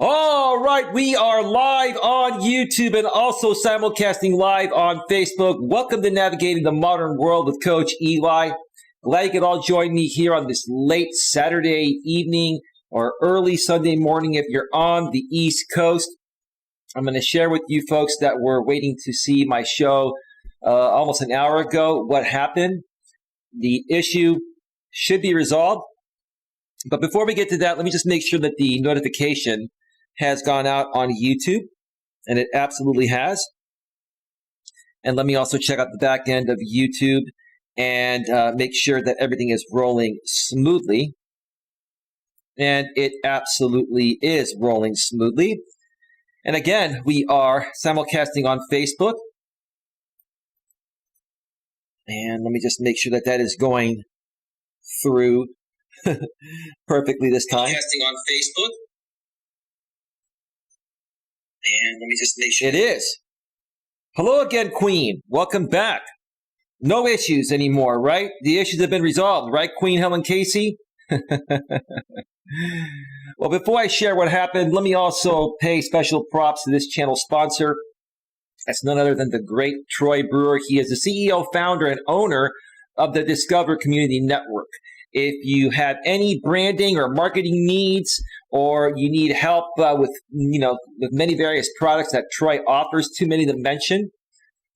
All right, we are live on YouTube and also simulcasting live on Facebook. Welcome to Navigating the Modern World with Coach Eli. Glad you could all join me here on this late Saturday evening or early Sunday morning if you're on the East Coast. I'm going to share with you folks that were waiting to see my show almost an hour ago what happened. The issue should be resolved. But before we get to that, let me just make sure that the notification has gone out on YouTube, and it absolutely has. And let me also check out the back end of YouTube and make sure that everything is rolling smoothly. And it absolutely is rolling smoothly. And again, we are simulcasting on Facebook. And let me just make sure that that is going through perfectly this time. Simulcasting on Facebook. And let me just make sure. It is. Hello again, Queen. Welcome back. No issues anymore, right? The issues have been resolved, right, Queen Helen Casey? Well, before I share what happened, let me also pay special props to this channel sponsor. That's none other than the great Troy Brewer. He is the CEO, founder, and owner of the Discover Community Network. If you have any branding or marketing needs, or you need help with many various products that Troy offers, too many to mention,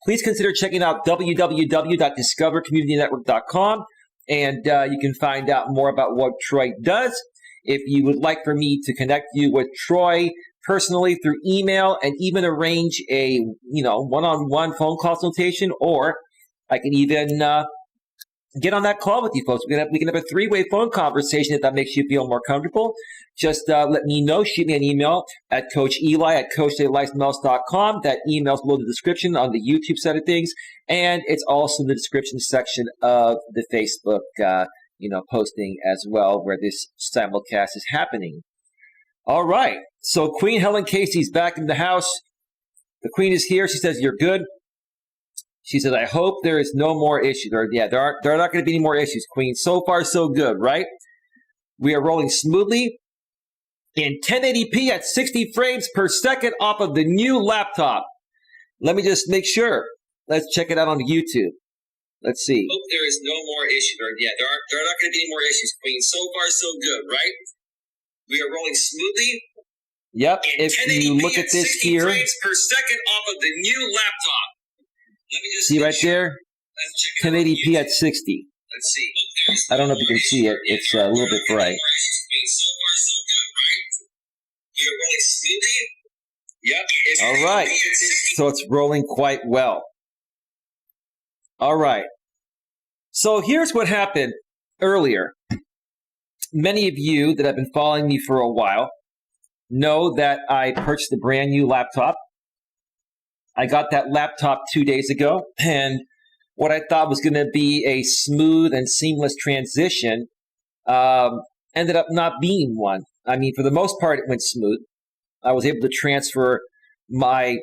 please consider checking out www.discovercommunitynetwork.com, and you can find out more about what Troy does. If you would like for me to connect you with Troy personally through email and even arrange a one-on-one phone consultation, or I can even get on that call with you folks. We can have a three-way phone conversation if that makes you feel more comfortable. Just let me know. Shoot me an email at coacheli@coacheliasmelas.com. That email's below the description on the YouTube side of things, and it's also in the description section of the Facebook posting as well, where this simulcast is happening. All right. So Queen Helen Casey's back in the house. The Queen is here. She says, "You're good." She says, "I hope there is no more issues." There are not going to be any more issues, Queen. So far, so good, right? We are rolling smoothly in 1080p at 60 frames per second off of the new laptop. Let me just make sure. Let's check it out on YouTube. Let's see. Hope there is no more issues. There are not going to be any more issues, Queen. So far, so good, right? We are rolling smoothly. Yep. If you look at this here, frames per second off of the new laptop. See right there? 1080p at 60. Let's see. I don't know if you can see it. It's a little bit bright. All right. So it's rolling quite well. All right. So here's what happened earlier. Many of you that have been following me for a while know that I purchased a brand new laptop. I got that laptop 2 days ago, and what I thought was going to be a smooth and seamless transition ended up not being one. I mean, for the most part, it went smooth. I was able to transfer my,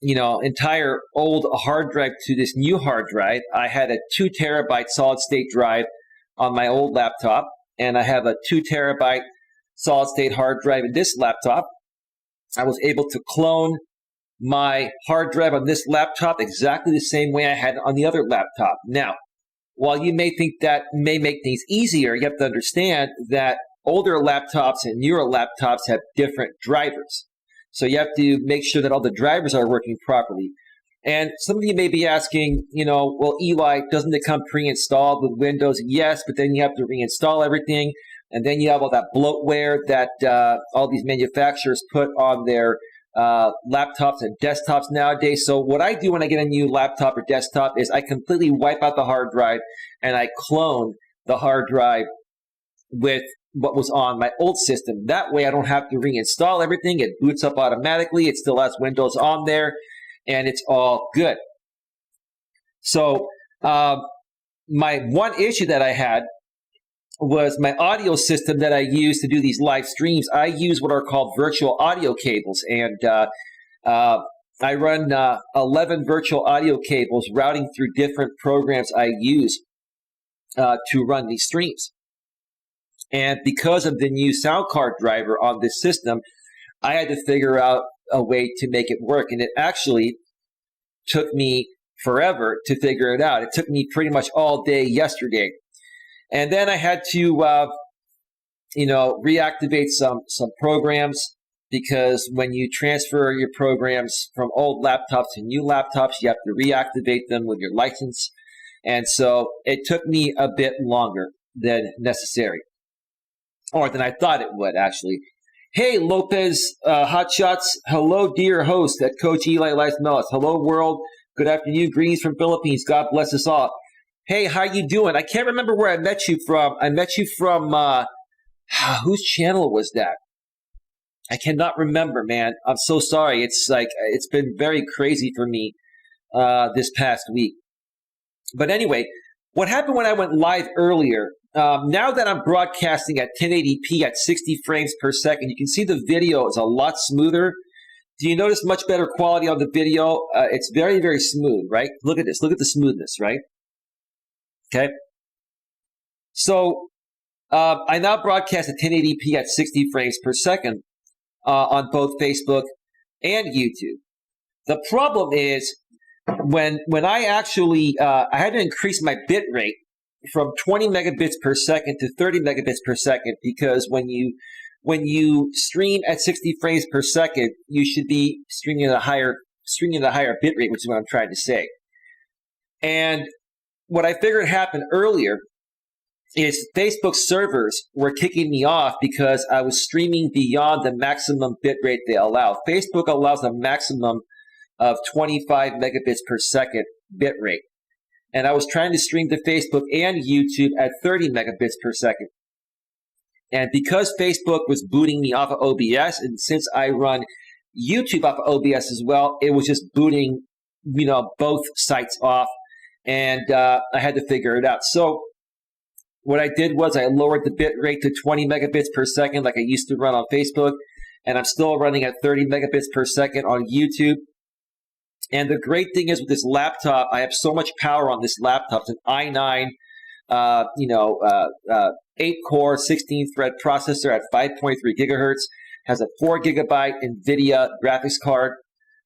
entire old hard drive to this new hard drive. I had a 2 terabyte solid state drive on my old laptop, and I have a 2 terabyte solid state hard drive in this laptop. I was able to clone my hard drive on this laptop exactly the same way I had on the other laptop. Now, while you may think that may make things easier, you have to understand that older laptops and newer laptops have different drivers. So you have to make sure that all the drivers are working properly. And some of you may be asking, well, Eli, doesn't it come pre-installed with Windows? Yes, but then you have to reinstall everything. And then you have all that bloatware that all these manufacturers put on their laptops and desktops nowadays. So what I do when I get a new laptop or desktop is I completely wipe out the hard drive and I clone the hard drive with what was on my old system. That way I don't have to reinstall everything. It boots up automatically. It still has Windows on there, and it's all good. So my one issue that I had was my audio system that I use to do these live streams. I use what are called virtual audio cables, and I run 11 virtual audio cables routing through different programs I use to run these streams. And because of the new sound card driver on this system, I had to figure out a way to make it work. And it actually took me forever to figure it out. It took me pretty much all day yesterday. And then I had to, reactivate some programs, because when you transfer your programs from old laptops to new laptops, you have to reactivate them with your license. And so it took me a bit longer than necessary, or than I thought it would, actually. Hey, Lopez Hotshots. Hello, dear host at Coach Eli, Elias Melas. Hello, world. Good afternoon. Greetings from Philippines. God bless us all. Hey, how you doing? I can't remember where I met you from. I met you from, whose channel was that? I cannot remember, man. I'm so sorry. It's been very crazy for me this past week. But anyway, what happened when I went live earlier, now that I'm broadcasting at 1080p at 60 frames per second, you can see the video is a lot smoother. Do you notice much better quality on the video? It's very, very smooth, right? Look at this. Look at the smoothness, right? Okay. So I now broadcast at 1080p at 60 frames per second on both Facebook and YouTube. The problem is when I actually I had to increase my bit rate from 20 megabits per second to 30 megabits per second, because when you stream at 60 frames per second, you should be streaming at a higher bit rate, which is what I'm trying to say. And what I figured happened earlier is Facebook servers were kicking me off because I was streaming beyond the maximum bit rate they allow. Facebook allows a maximum of 25 megabits per second bit rate. And I was trying to stream to Facebook and YouTube at 30 megabits per second. And because Facebook was booting me off of OBS, and since I run YouTube off of OBS as well, it was just booting, both sites off. And I had to figure it out. So what I did was I lowered the bit rate to 20 megabits per second like I used to run on Facebook, and I'm still running at 30 megabits per second on YouTube. And the great thing is with this laptop, I have so much power on this laptop. It's an i9, 8-core, 16-thread processor at 5.3 gigahertz, has a 4 gigabyte NVIDIA graphics card,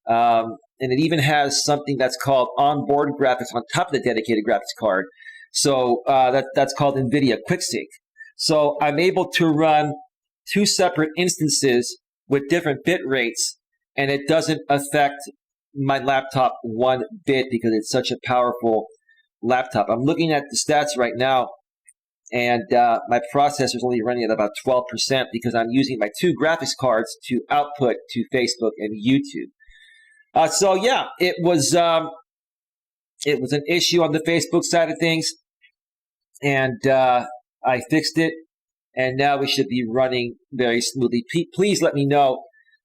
and it even has something that's called onboard graphics on top of the dedicated graphics card. So that's called NVIDIA QuickSync. So I'm able to run 2 separate instances with different bit rates, and it doesn't affect my laptop one bit because it's such a powerful laptop. I'm looking at the stats right now, and my processor is only running at about 12% because I'm using my 2 graphics cards to output to Facebook and YouTube. So yeah, it was an issue on the Facebook side of things, and I fixed it, and now we should be running very smoothly. Please let me know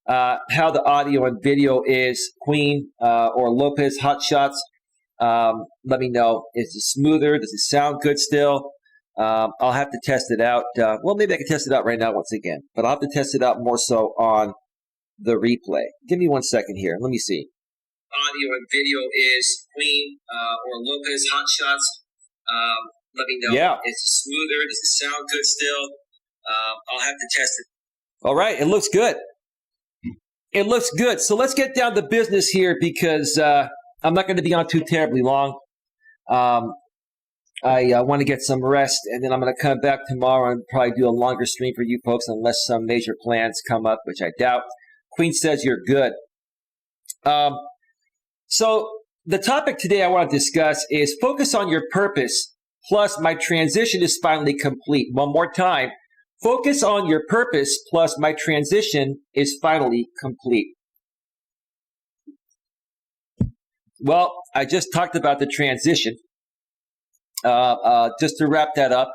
how the audio and video is, Queen or Lopez Hotshots. Let me know. Is it smoother? Does it sound good still? I'll have to test it out. Well, maybe I can test it out right now once again, but I'll have to test it out more so on the replay. Give me 1 second here. Let me see. Audio and video is Queen or Lopez Hotshots. Let me know. Yeah. Is it smoother? Does it sound good still? I'll have to test it. All right. It looks good. It looks good. So let's get down to business here, because I'm not going to be on too terribly long. I want to get some rest, and then I'm going to come back tomorrow and probably do a longer stream for you folks unless some major plans come up, which I doubt. Queen says you're good. So the topic today I want to discuss is focus on your purpose, plus my transition is finally complete. One more time. Focus on your purpose, plus my transition is finally complete. Well, I just talked about the transition. Just to wrap that up,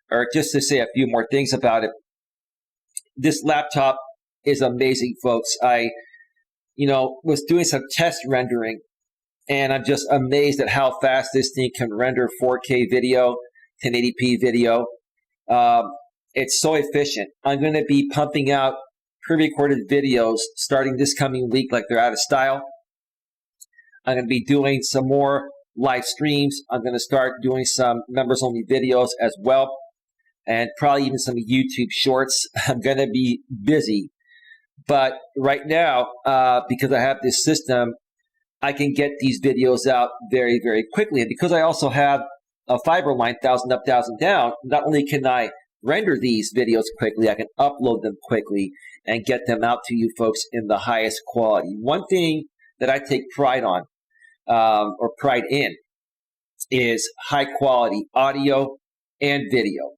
or just to say a few more things about it. This laptop is amazing, folks. I, was doing some test rendering, and I'm just amazed at how fast this thing can render 4K video, 1080p video. It's so efficient. I'm going to be pumping out pre-recorded videos starting this coming week like they're out of style. I'm going to be doing some more live streams. I'm going to start doing some members-only videos as well, and probably even some YouTube shorts. I'm going to be busy. But right now, because I have this system, I can get these videos out very, very quickly. And because I also have a fiber line, 1,000 up, 1,000 down, not only can I render these videos quickly, I can upload them quickly and get them out to you folks in the highest quality. One thing that I take pride on, or pride in, is high quality audio and video.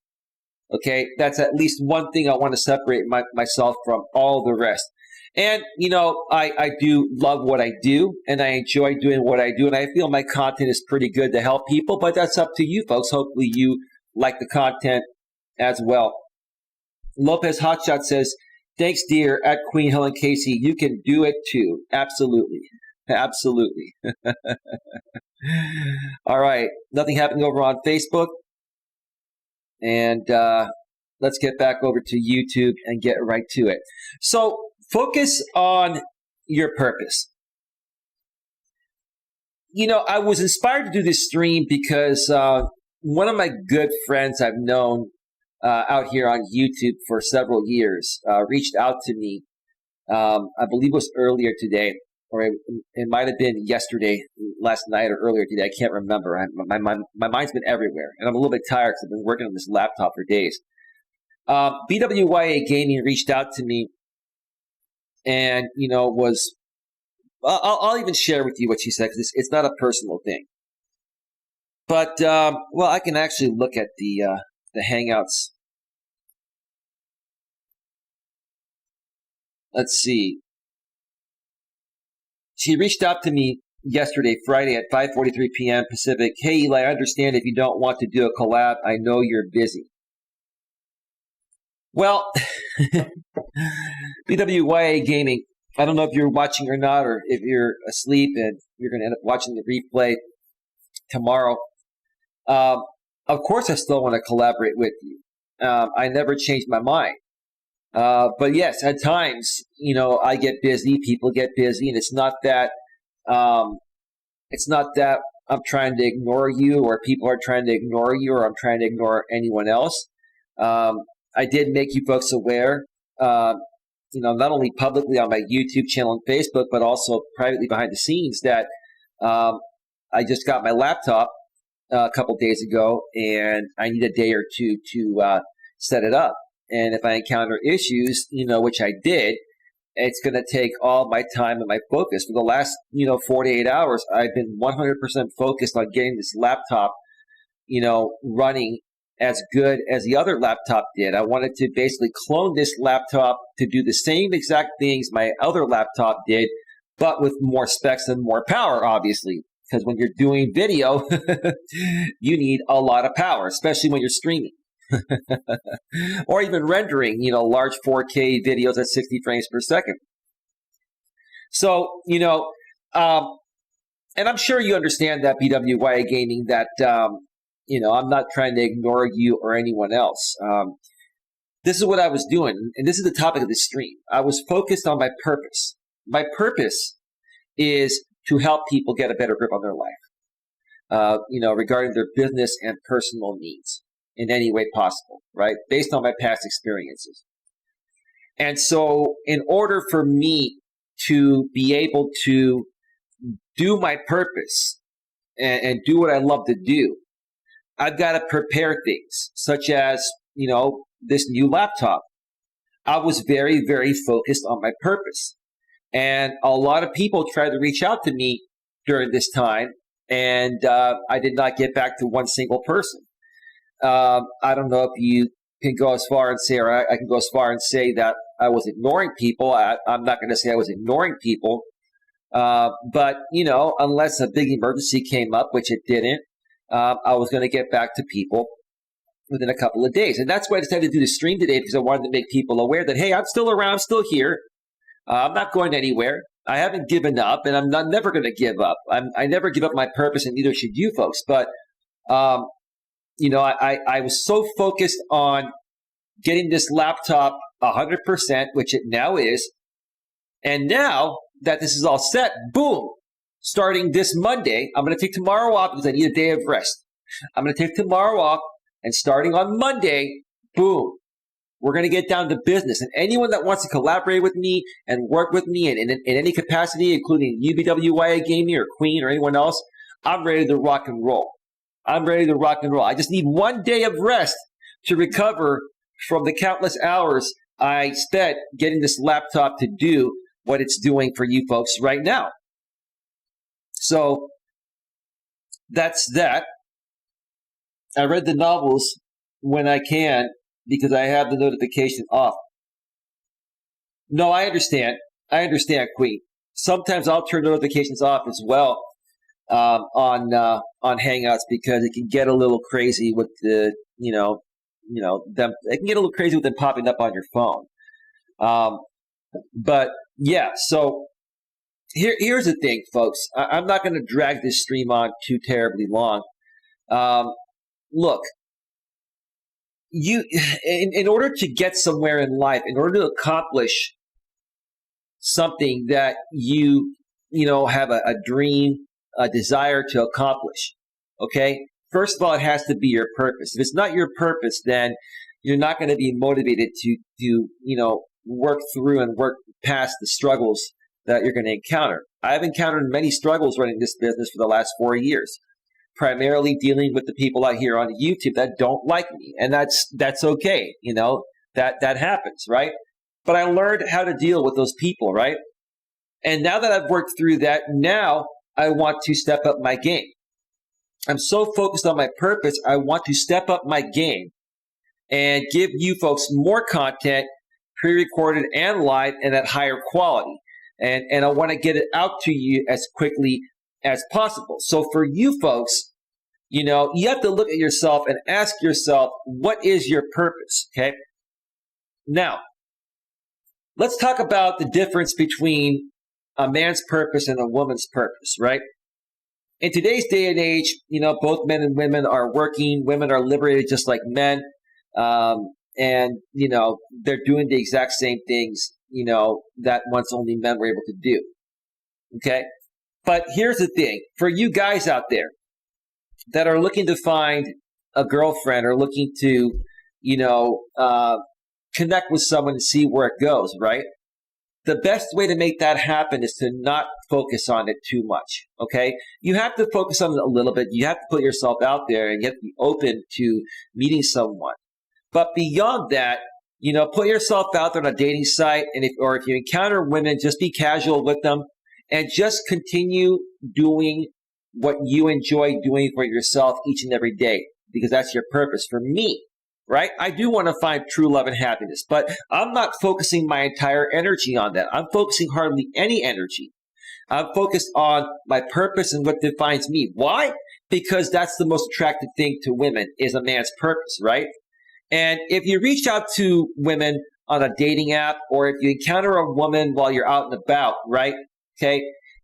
Okay, that's at least one thing I want to separate myself from all the rest. And, I do love what I do, and I enjoy doing what I do, and I feel my content is pretty good to help people, but that's up to you folks. Hopefully you like the content as well. Lopez Hotshot says, thanks, dear, at Queen Helen Casey. You can do it too. Absolutely. Absolutely. All right. Nothing happening over on Facebook. And let's get back over to YouTube and get right to it. So focus on your purpose. I was inspired to do this stream because one of my good friends I've known out here on YouTube for several years reached out to me. I believe it was earlier today, or it might have been yesterday, last night, or earlier today. I can't remember. My mind's been everywhere, and I'm a little bit tired because I've been working on this laptop for days. BWYA Gaming reached out to me, and was I'll even share with you what she said because it's not a personal thing. But I can actually look at the Hangouts. Let's see. She reached out to me yesterday, Friday at 5:43 p.m. Pacific. Hey, Eli, I understand if you don't want to do a collab. I know you're busy. Well, BWYA Gaming, I don't know if you're watching or not, or if you're asleep and you're going to end up watching the replay tomorrow. Of course, I still want to collaborate with you. I never changed my mind. But yes, at times, I get busy, people get busy, and it's not that I'm trying to ignore you, or people are trying to ignore you, or I'm trying to ignore anyone else. I did make you folks aware, not only publicly on my YouTube channel and Facebook, but also privately behind the scenes that I just got my laptop a couple days ago, and I need a day or two to set it up. And if I encounter issues, which I did, it's going to take all my time and my focus. For the last, 48 hours, I've been 100% focused on getting this laptop, running as good as the other laptop did. I wanted to basically clone this laptop to do the same exact things my other laptop did, but with more specs and more power, obviously. Because when you're doing video, you need a lot of power, especially when you're streaming. Or even rendering, large 4K videos at 60 frames per second. So, and I'm sure you understand that, BWYA Gaming, that, I'm not trying to ignore you or anyone else. This is what I was doing, and this is the topic of this stream. I was focused on my purpose. My purpose is to help people get a better grip on their life, regarding their business and personal needs in any way possible, right? Based on my past experiences. And so in order for me to be able to do my purpose and do what I love to do, I've got to prepare things such as, this new laptop. I was very, very focused on my purpose. And a lot of people tried to reach out to me during this time, and I did not get back to one single person. I don't know if you can go as far and say, or I can go as far and say that I was ignoring people. I'm not going to say I was ignoring people. But, unless a big emergency came up, which it didn't, I was going to get back to people within a couple of days. And that's why I decided to do the stream today, because I wanted to make people aware that, hey, I'm still around, I'm still here. I'm not going anywhere. I haven't given up, and I'm never going to give up. I never give up my purpose, and neither should you folks. But, I was so focused on getting this laptop 100%, which it now is. And now that this is all set, boom, starting this Monday, I'm going to take tomorrow off because I need a day of rest. I'm going to take tomorrow off, and starting on Monday, boom, We're going to get down to business. And anyone that wants to collaborate with me and work with me in any capacity, including UBWYA Gaming or Queen or anyone else, I'm ready to rock and roll. I'm ready to rock and roll. I just need one day of rest to recover from the countless hours I spent getting this laptop to do what it's doing for you folks right now. So that's that. I read the novels when I can because I have the notification off. No, I understand. I understand, Queen. Sometimes I'll turn notifications off as well on Hangouts because it can get a little crazy with them. It can get a little crazy with them popping up on your phone. But yeah, so here's the thing, folks. I'm not going to drag this stream on too terribly long. Look, in order to get somewhere in life, in order to accomplish something that you have a dream, a desire to accomplish, okay? First of all, it has to be your purpose. If it's not your purpose, then you're not going to be motivated to work through and work past the struggles that you're going to encounter. I've encountered many struggles running this business for the last 4 years, primarily dealing with the people out here on YouTube that don't like me. And that's okay. That happens, right? But I learned how to deal with those people, right? And now that I've worked through that, now I want to step up my game. I'm so focused on my purpose, I want to step up my game and give you folks more content, pre-recorded and live, and at higher quality. And I want to get it out to you as quickly as possible. So for you folks, you have to look at yourself and ask yourself, what is your purpose, okay? Now, let's talk about the difference between a man's purpose and a woman's purpose, right? In today's day and age, both men and women are working. Women are liberated just like men. And they're doing the exact same things, that once only men were able to do. Okay? But here's the thing. For you guys out there that are looking to find a girlfriend or looking to, connect with someone and see where it goes, right? The best way to make that happen is to not focus on it too much, okay? You have to focus on it a little bit. You have to put yourself out there and you have to be open to meeting someone. But beyond that, put yourself out there on a dating site, and if you encounter women, just be casual with them and just continue doing what you enjoy doing for yourself each and every day, because that's your purpose. For me, right? I do want to find true love and happiness, but I'm not focusing my entire energy on that. I'm focusing hardly any energy. I'm focused on my purpose and what defines me. Why? Because that's the most attractive thing to women is a man's purpose, right? And if you reach out to women on a dating app, or if you encounter a woman while you're out and about, right? Okay.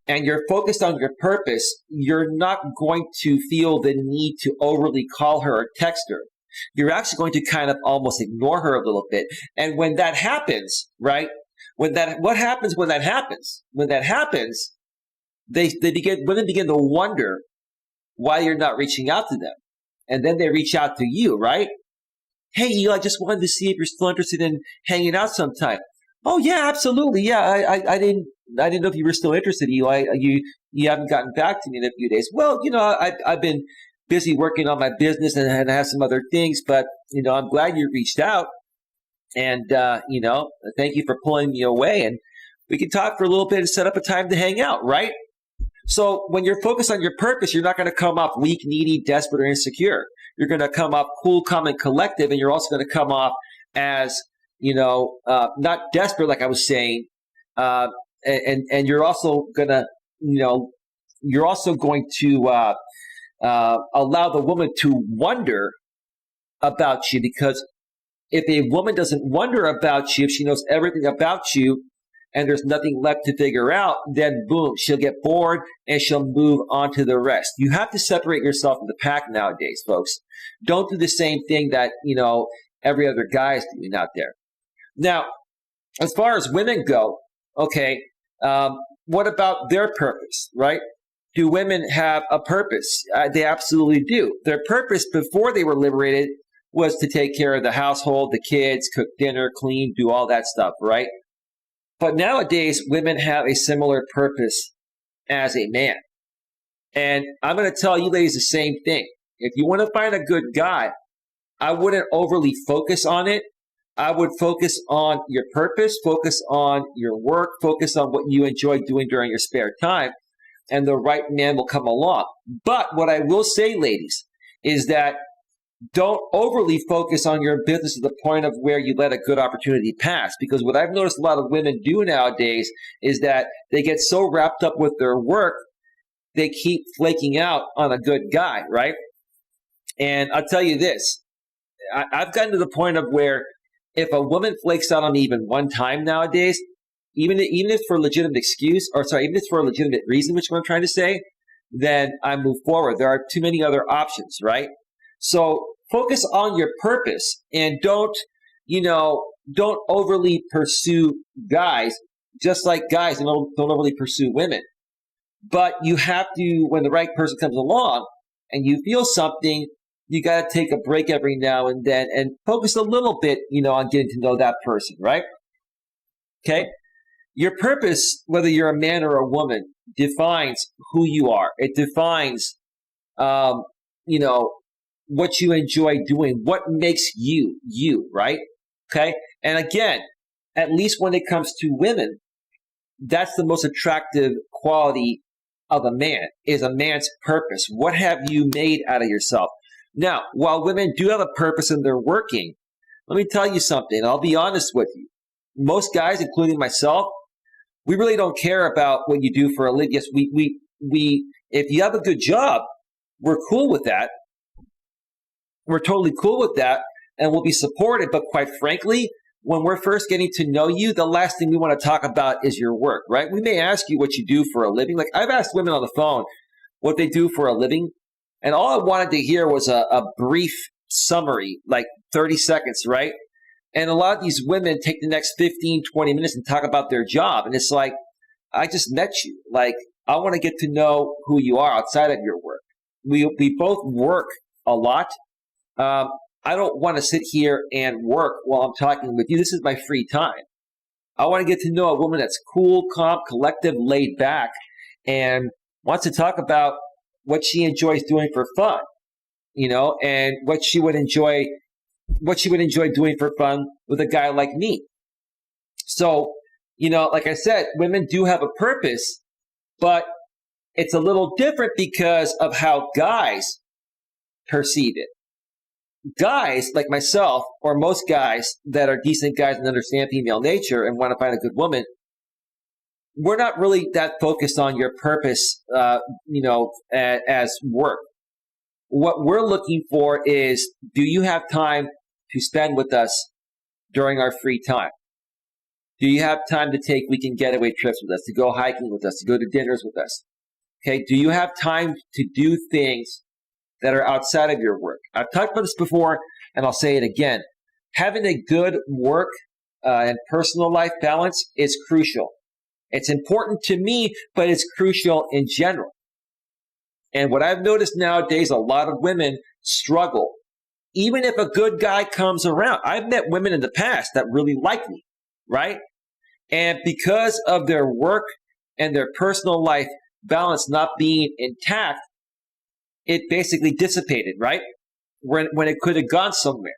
And you're focused on your purpose, you're not going to feel the need to overly call her or text her. You're actually going to kind of almost ignore her a little bit. And when that happens, right? What happens when that happens? When that happens, women begin to wonder why you're not reaching out to them. And then they reach out to you, right? Hey, Eli, I just wanted to see if you're still interested in hanging out sometime. Oh yeah, absolutely. Yeah, I didn't know if you were still interested, Eli. You haven't gotten back to me in a few days. Well, I've been busy working on my business and I have some other things, but I'm glad you reached out, and thank you for pulling me away, and we can talk for a little bit and set up a time to hang out, right? So when you're focused on your purpose, you're not going to come off weak, needy, desperate, or insecure. You're going to come off cool, calm, and collective, and you're also going to come off as not desperate, like I was saying, and you're also going to allow the woman to wonder about you, because if a woman doesn't wonder about you, if she knows everything about you and there's nothing left to figure out, then boom, she'll get bored and she'll move on to the rest. You have to separate yourself from the pack nowadays, folks. Don't do the same thing that, every other guy is doing out there. Now, as far as women go, okay, what about their purpose, right? Do women have a purpose? They absolutely do. Their purpose before they were liberated was to take care of the household, the kids, cook dinner, clean, do all that stuff, right? But nowadays, women have a similar purpose as a man. And I'm going to tell you ladies the same thing. If you want to find a good guy, I wouldn't overly focus on it. I would focus on your purpose, focus on your work, focus on what you enjoy doing during your spare time, and the right man will come along. But what I will say, ladies, is that don't overly focus on your business to the point of where you let a good opportunity pass. Because what I've noticed a lot of women do nowadays is that they get so wrapped up with their work, they keep flaking out on a good guy, right? And I'll tell you this, I've gotten to the point of where if a woman flakes out on me even one time nowadays, even if it's for a legitimate excuse, even if it's for a legitimate reason, which is what I'm trying to say, then I move forward. There are too many other options, right? So focus on your purpose and don't overly pursue guys, just like guys don't overly pursue women. But you have to, when the right person comes along and you feel something, you got to take a break every now and then and focus a little bit, on getting to know that person, right? Okay? Your purpose, whether you're a man or a woman, defines who you are. It defines, what you enjoy doing, what makes you, right? Okay? And again, at least when it comes to women, that's the most attractive quality of a man, is a man's purpose. What have you made out of yourself? Now, while women do have a purpose and they're working, let me tell you something. I'll be honest with you. Most guys, including myself, we really don't care about what you do for a living. Yes, we if you have a good job, we're cool with that. We're totally cool with that, and we'll be supported. But quite frankly, when we're first getting to know you, the last thing we want to talk about is your work, right? We may ask you what you do for a living. Like I've asked women on the phone what they do for a living, and all I wanted to hear was a brief summary, like 30 seconds, right? And a lot of these women take the next 15, 20 minutes and talk about their job. And it's like, I just met you. Like, I want to get to know who you are outside of your work. We both work a lot. I don't want to sit here and work while I'm talking with you. This is my free time. I want to get to know a woman that's cool, calm, collective, laid back, and wants to talk about what she enjoys doing for fun, and what she would enjoy doing for fun with a guy like me. So, like I said, women do have a purpose, but it's a little different because of how guys perceive it. Guys like myself, or most guys that are decent guys and understand female nature and want to find a good woman, we're not really that focused on your purpose, as work. What we're looking for is, do you have time to spend with us during our free time? Do you have time to take weekend getaway trips with us, to go hiking with us, to go to dinners with us? Okay, do you have time to do things that are outside of your work? I've talked about this before, and I'll say it again. Having a good work and personal life balance is crucial. It's important to me, but it's crucial in general. And what I've noticed nowadays, a lot of women struggle. Even if a good guy comes around. I've met women in the past that really like me, right? And because of their work and their personal life balance not being intact, it basically dissipated, right? When it could have gone somewhere.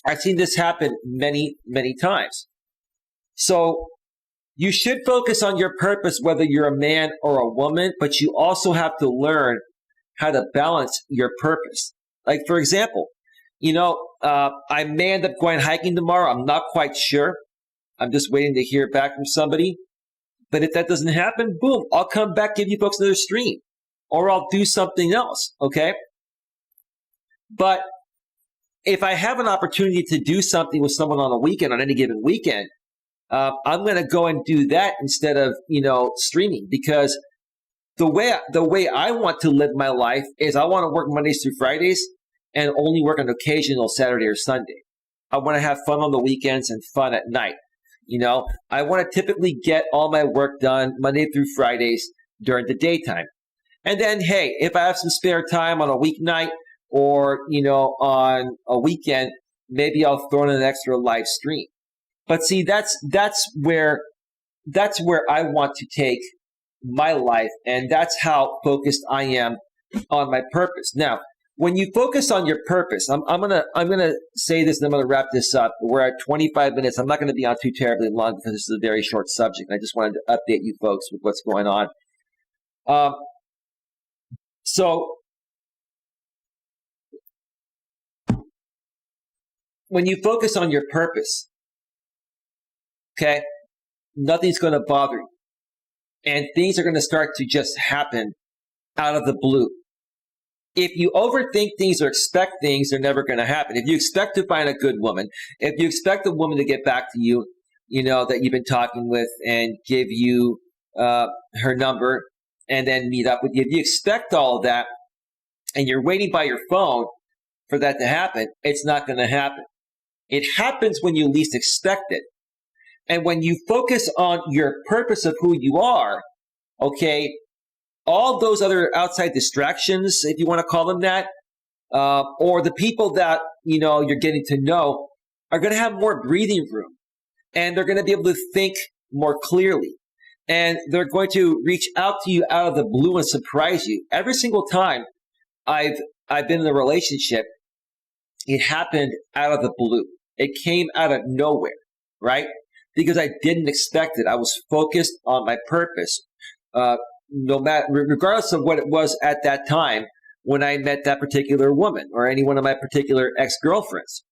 I've seen this happen many, many times. So you should focus on your purpose, whether you're a man or a woman, but you also have to learn how to balance your purpose. Like, for example, I may end up going hiking tomorrow. I'm not quite sure. I'm just waiting to hear back from somebody. But if that doesn't happen, boom, I'll come back, give you folks another stream. Or I'll do something else, okay? But if I have an opportunity to do something with someone on a weekend, on any given weekend, I'm going to go and do that instead of, streaming, because the way I want to live my life is I want to work Mondays through Fridays and only work on occasional Saturday or Sunday. I want to have fun on the weekends and fun at night. I want to typically get all my work done Monday through Fridays during the daytime. And then, hey, if I have some spare time on a weeknight, or, on a weekend, maybe I'll throw in an extra live stream. But see, that's where I want to take my life, and that's how focused I am on my purpose. Now, when you focus on your purpose, I'm gonna say this, and I'm gonna wrap this up. We're at 25 minutes. I'm not gonna be on too terribly long because this is a very short subject. I just wanted to update you folks with what's going on. So when you focus on your purpose, okay, nothing's going to bother you. And things are going to start to just happen out of the blue. If you overthink things or expect things, they're never going to happen. If you expect to find a good woman, if you expect a woman to get back to you, that you've been talking with and give you her number and then meet up with you, if you expect all of that and you're waiting by your phone for that to happen, it's not going to happen. It happens when you least expect it. And when you focus on your purpose of who you are, okay, all those other outside distractions, if you want to call them that, or the people that, you're getting to know, are going to have more breathing room. And they're going to be able to think more clearly. And they're going to reach out to you out of the blue and surprise you. Every single time I've been in a relationship, it happened out of the blue. It came out of nowhere, right? Because I didn't expect it. I was focused on my purpose, regardless of what it was at that time when I met that particular woman or any one of my particular ex-girlfriends.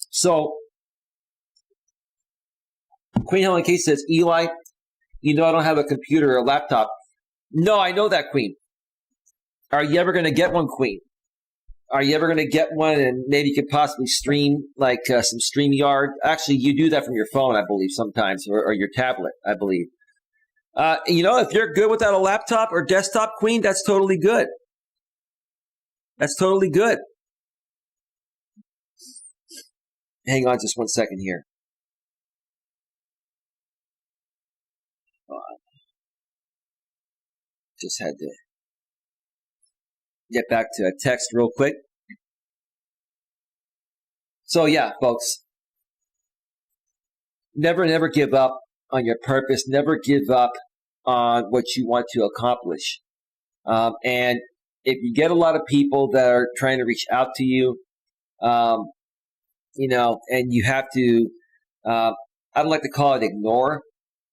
So, Queen Helen K says, Eli, I don't have a computer or a laptop. No, I know that, Queen. Are you ever going to get one, Queen? Are you ever going to get one and maybe you could possibly stream like some StreamYard? Actually, you do that from your phone, I believe, sometimes, or your tablet, I believe. If you're good without a laptop or desktop, Queen, that's totally good. That's totally good. Hang on just one second here. Just had to get back to a text real quick. So yeah, folks, never give up on your purpose. Never give up on what you want to accomplish. And if you get a lot of people that are trying to reach out to you, and you have to, I don't like to call it ignore,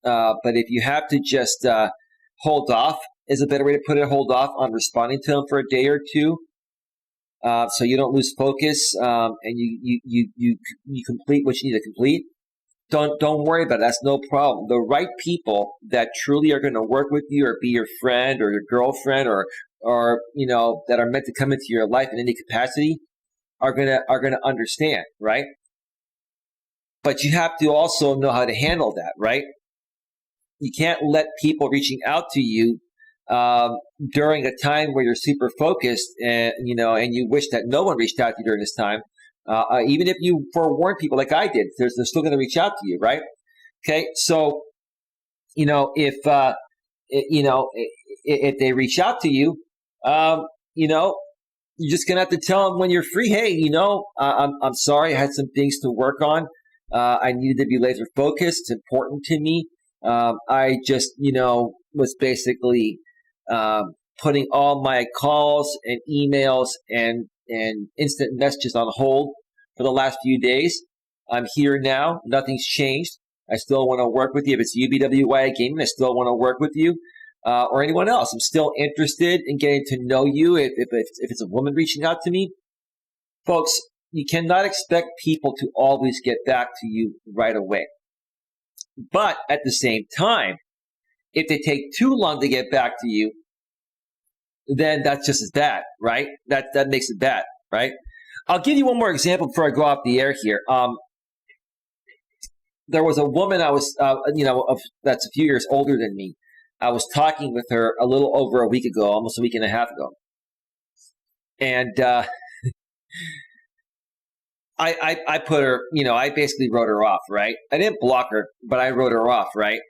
but if you have to just hold off, is a better way to put it, hold off on responding to them for a day or two, so you don't lose focus, and you complete what you need to complete. Don't worry about it. That's no problem. The right people that truly are going to work with you or be your friend or your girlfriend or that are meant to come into your life in any capacity are gonna understand, right? But you have to also know how to handle that, right? You can't let people reaching out to you during a time where you're super focused and you wish that no one reached out to you during this time. Even if you forewarn people like I did, they're still going to reach out to you, right? Okay, so if they reach out to you, you're just gonna have to tell them when you're free. Hey, I'm sorry, I had some things to work on. I needed to be laser focused. It's important to me. I just was basically putting all my calls and emails and instant messages on hold for the last few days. I'm here now. Nothing's changed. I still want to work with you. If it's UBWY Gaming, I still want to work with you, or anyone else. I'm still interested in getting to know you. If it's a woman reaching out to me, folks, you cannot expect people to always get back to you right away. But at the same time, if they take too long to get back to you, then that's just as bad, right? That makes it bad, right? I'll give you one more example before I go off the air here. There was a woman I was, that's a few years older than me. I was talking with her a little over a week ago, almost a week and a half ago. And I put her, I basically wrote her off, right? I didn't block her, but I wrote her off, right?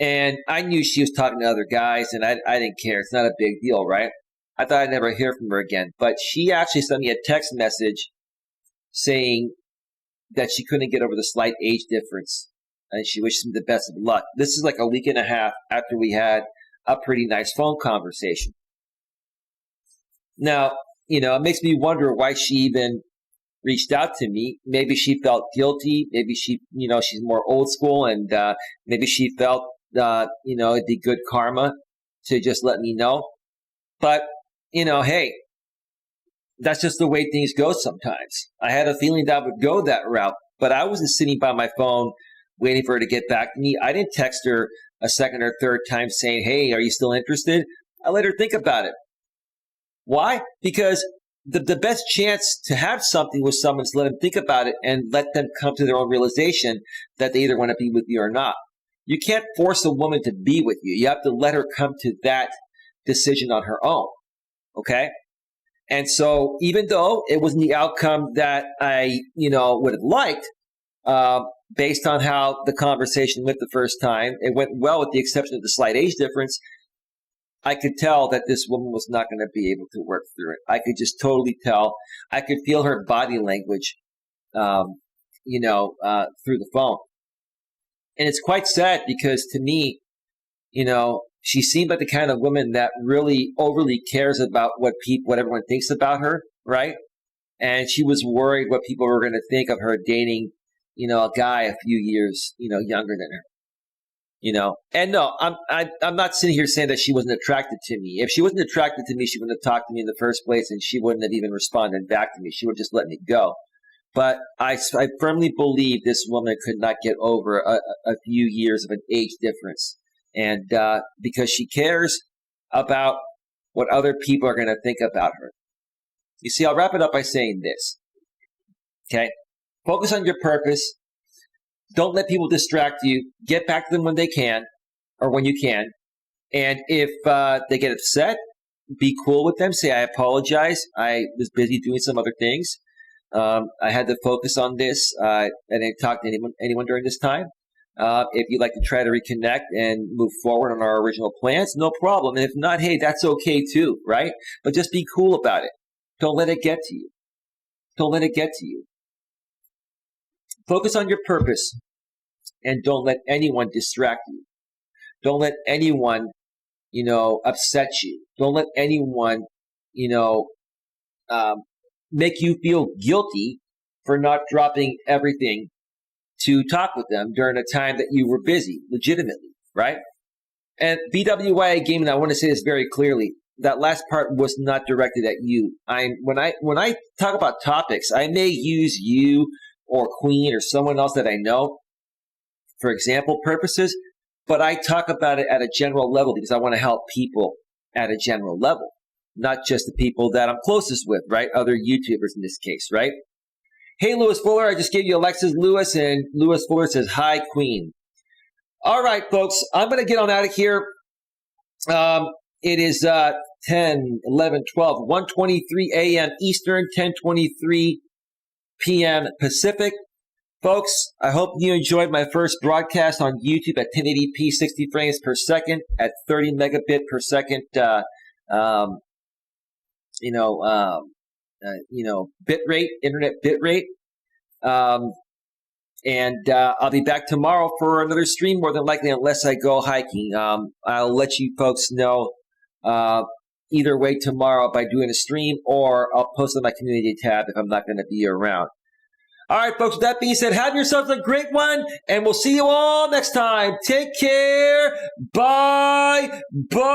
And I knew she was talking to other guys, and I didn't care. It's not a big deal, right? I thought I'd never hear from her again. But she actually sent me a text message saying that she couldn't get over the slight age difference, and she wishes me the best of luck. This is like a week and a half after we had a pretty nice phone conversation. Now, it makes me wonder why she even reached out to me. Maybe she felt guilty. Maybe she's more old school, and maybe she felt, it'd be good karma to just let me know. But, hey, that's just the way things go sometimes. I had a feeling that would go that route, but I wasn't sitting by my phone waiting for her to get back to me. I didn't text her a second or third time saying, hey, are you still interested? I let her think about it. Why? Because the best chance to have something with someone is to let them think about it and let them come to their own realization that they either want to be with you or not. You can't force a woman to be with you. You have to let her come to that decision on her own. Okay? And so even though it wasn't the outcome that I, would have liked, based on how the conversation went the first time, it went well with the exception of the slight age difference. I could tell that this woman was not going to be able to work through it. I could just totally tell. I could feel her body language, through the phone. And it's quite sad because to me, she seemed like the kind of woman that really overly cares about what everyone thinks about her, right? And she was worried what people were going to think of her dating, a guy a few years, younger than her. And no, I'm not sitting here saying that she wasn't attracted to me. If she wasn't attracted to me, she wouldn't have talked to me in the first place, and she wouldn't have even responded back to me. She would just let me go. But I firmly believe this woman could not get over a few years of an age difference. And because she cares about what other people are going to think about her. You see, I'll wrap it up by saying this. Okay? Focus on your purpose. Don't let people distract you. Get back to them when they can, or when you can. And if they get upset, be cool with them. Say, I apologize. I was busy doing some other things. I had to focus on this. I didn't talk to anyone during this time. If you'd like to try to reconnect and move forward on our original plans, no problem. And if not, hey, that's okay too, right? But just be cool about it. Don't let it get to you. Don't let it get to you. Focus on your purpose and don't let anyone distract you. Don't let anyone, upset you. Don't let anyone, make you feel guilty for not dropping everything to talk with them during a time that you were busy, legitimately, right? And BWI Gaming, I want to say this very clearly. That last part was not directed at you. When I talk about topics, I may use you or Queen or someone else that I know for example purposes, but I talk about it at a general level because I want to help people at a general level, not just the people that I'm closest with, right? Other YouTubers in this case, right? Hey, Lewis Fuller, I just gave you Alexis Lewis, and Lewis Fuller says, hi, Queen. All right, folks, I'm going to get on out of here. It is 10, 11, 12, 1:23 a.m. Eastern, 10:23 p.m. Pacific. Folks, I hope you enjoyed my first broadcast on YouTube at 1080p, 60 frames per second at 30 megabit per second, bit rate, internet bit rate. And I'll be back tomorrow for another stream, more than likely, unless I go hiking. I'll let you folks know either way tomorrow by doing a stream, or I'll post on my community tab if I'm not going to be around. All right, folks, with that being said, have yourselves a great one, and we'll see you all next time. Take care. Bye. Bye.